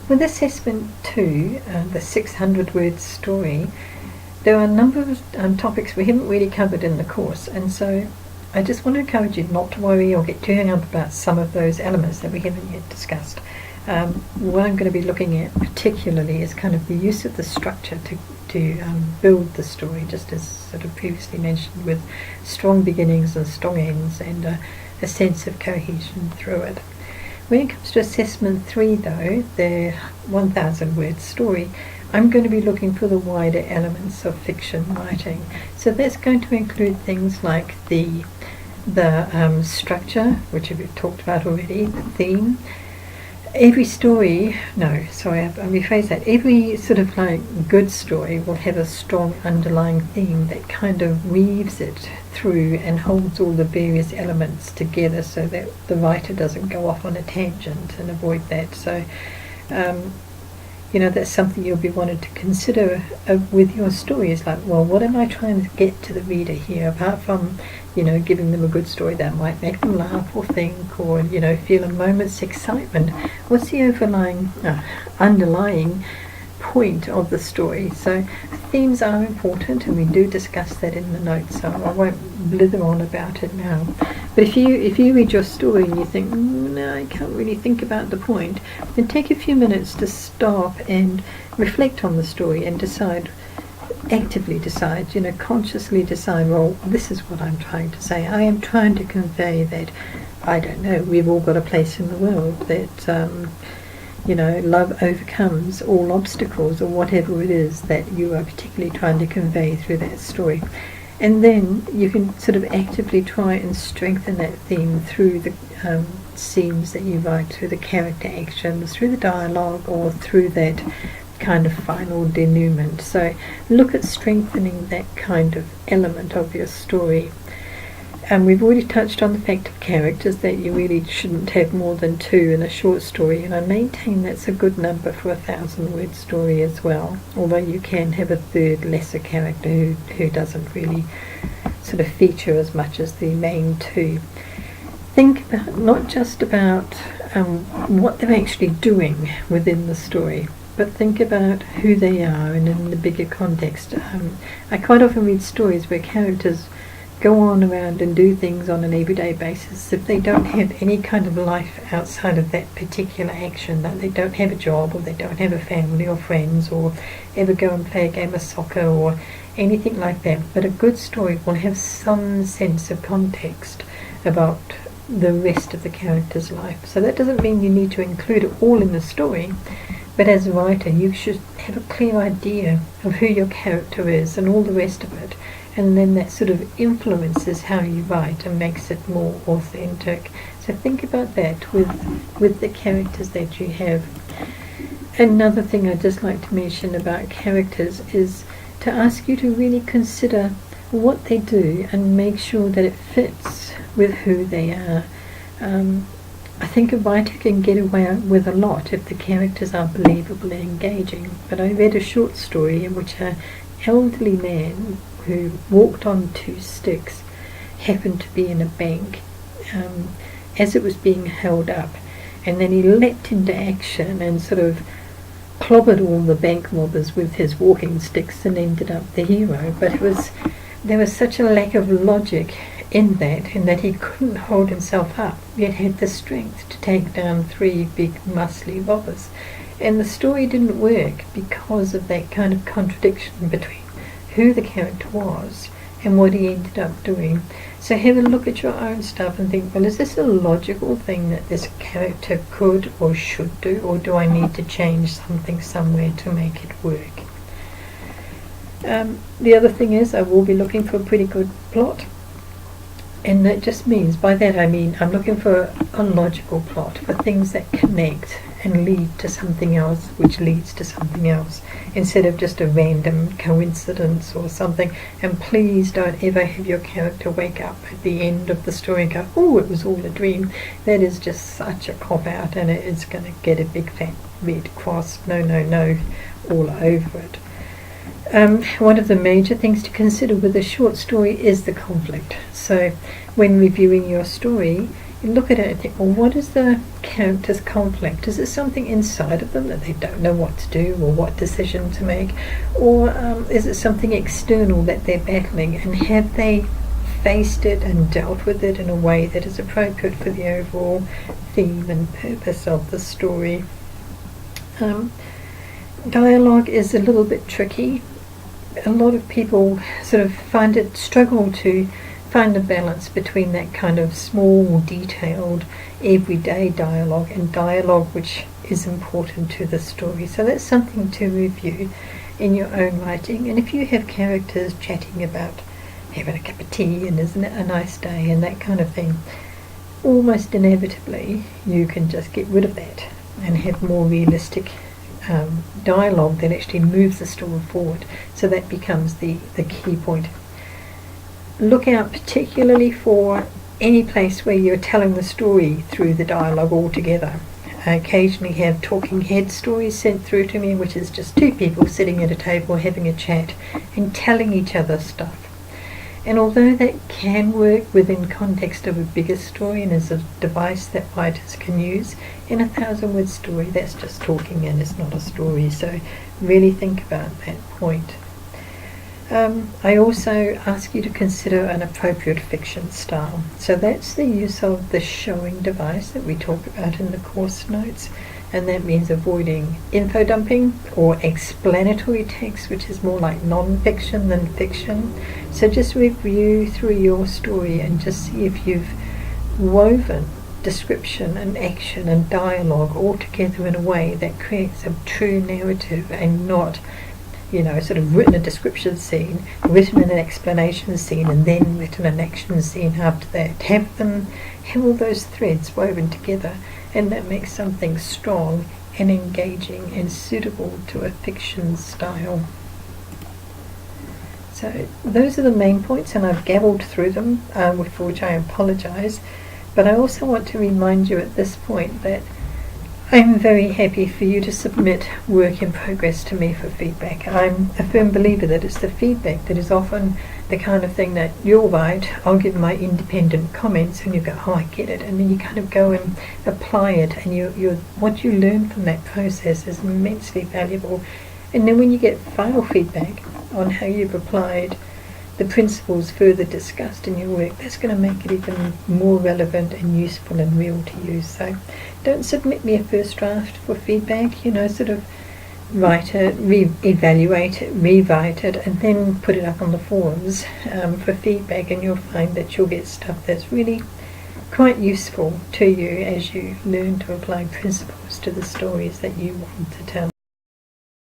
With assessment 2, the 600 word story, there are a number of topics we haven't really covered in the course, and so I just want to encourage you not to worry or get too hung up about some of those elements that we haven't yet discussed. What I'm going to be looking at particularly is kind of the use of the structure to build the story, just as sort of previously mentioned, with strong beginnings and strong ends and a sense of cohesion through it. When it comes to assessment 3 though, the 1000 word story, I'm going to be looking for the wider elements of fiction writing. So that's going to include things like the structure, which we've talked about already, the theme. Every story, no, sorry, I'll rephrase that. Every sort of like good story will have a strong underlying theme that kind of weaves it through and holds all the various elements together so that the writer doesn't go off on a tangent and avoid that. So, that's something you'll be wanting to consider with your story. Is like, well, what am I trying to get to the reader here, apart from giving them a good story that might make them laugh or think or feel a moment's excitement? What's the underlying point of the story? So themes are important, and we do discuss that in the notes, so I won't blither on about it now. But if you read your story and you think, no, I can't really think about the point, then take a few minutes to stop and reflect on the story and actively decide, consciously decide, well, this is what I'm trying to say. I am trying to convey that, I don't know, we've all got a place in the world, that love overcomes all obstacles, or whatever it is that you are particularly trying to convey through that story. And then you can sort of actively try and strengthen that theme through the scenes that you write, through the character actions, through the dialogue, or through that kind of final denouement. So look at strengthening that kind of element of your story. And we've already touched on the fact of characters, that you really shouldn't have more than 2 in a short story, and I maintain that's a good number for a 1000 word story as well, although you can have a third lesser character who doesn't really sort of feature as much as the main 2. Think about not just about what they're actually doing within the story, but think about who they are and in the bigger context. I quite often read stories where characters go on around and do things on an everyday basis if they don't have any kind of life outside of that particular action, that they don't have a job, or they don't have a family or friends, or ever go and play a game of soccer or anything like that. But a good story will have some sense of context about the rest of the character's life. So that doesn't mean you need to include it all in the story, but as a writer you should have a clear idea of who your character is and all the rest of it, and then that sort of influences how you write and makes it more authentic. So think about that with the characters that you have. Another thing I'd just like to mention about characters is to ask you to really consider what they do and make sure that it fits with who they are. I think a writer can get away with a lot if the characters are believable and engaging. But I read a short story in which an elderly man who walked on 2 sticks happened to be in a bank as it was being held up, and then he leapt into action and sort of clobbered all the bank robbers with his walking sticks and ended up the hero. But there was such a lack of logic in that he couldn't hold himself up, yet had the strength to take down 3 big muscly robbers. And the story didn't work because of that kind of contradiction between who the character was and what he ended up doing. So have a look at your own stuff and think, well, is this a logical thing that this character could or should do, or do I need to change something somewhere to make it work? The other thing is I will be looking for a pretty good plot. And that just means, by that I mean I'm looking for a logical plot, for things that connect and lead to something else, which leads to something else, instead of just a random coincidence or something. And please don't ever have your character wake up at the end of the story and go, oh, it was all a dream. That is just such a cop-out, and it is going to get a big fat red cross, no, all over it. One of the major things to consider with a short story is the conflict. So when reviewing your story, you look at it and think, well, what is the character's conflict? Is it something inside of them that they don't know what to do or what decision to make? Or is it something external that they're battling, and have they faced it and dealt with it in a way that is appropriate for the overall theme and purpose of the story? Dialogue is a little bit tricky. A lot of people sort of struggle to find the balance between that kind of small, detailed, everyday dialogue and dialogue which is important to the story. So that's something to review in your own writing. And if you have characters chatting about having a cup of tea and isn't it a nice day and that kind of thing, almost inevitably you can just get rid of that and have more realistic dialogue that actually moves the story forward. So that becomes the key point. Look out particularly for any place where you're telling the story through the dialogue altogether. I occasionally have talking head stories sent through to me, which is just two people sitting at a table having a chat and telling each other stuff. And although that can work within context of a bigger story and is a device that writers can use, in a 1,000-word story that's just talking and it's not a story. So really think about that point. I also ask you to consider an appropriate fiction style. So that's the use of the showing device that we talk about in the course notes, and that means avoiding info dumping or explanatory text, which is more like non-fiction than fiction. So just review through your story and just see if you've woven description and action and dialogue all together in a way that creates a true narrative, and not sort of written a description scene, written an explanation scene, and then written an action scene after that. Have all those threads woven together, and that makes something strong and engaging and suitable to a fiction style. So those are the main points, and I've gabbled through them, for which I apologise. But I also want to remind you at this point that I'm very happy for you to submit work in progress to me for feedback. I'm a firm believer that it's the feedback that is often the kind of thing that you'll write, I'll give my independent comments, and you go, oh, I get it, and then you kind of go and apply it, and what you learn from that process is immensely valuable. And then when you get final feedback on how you've applied the principles further discussed in your work, that's going to make it even more relevant and useful and real to you. So don't submit me a first draft for feedback, sort of write it, evaluate it, rewrite it, and then put it up on the forums for feedback, and you'll find that you'll get stuff that's really quite useful to you as you learn to apply principles to the stories that you want to tell.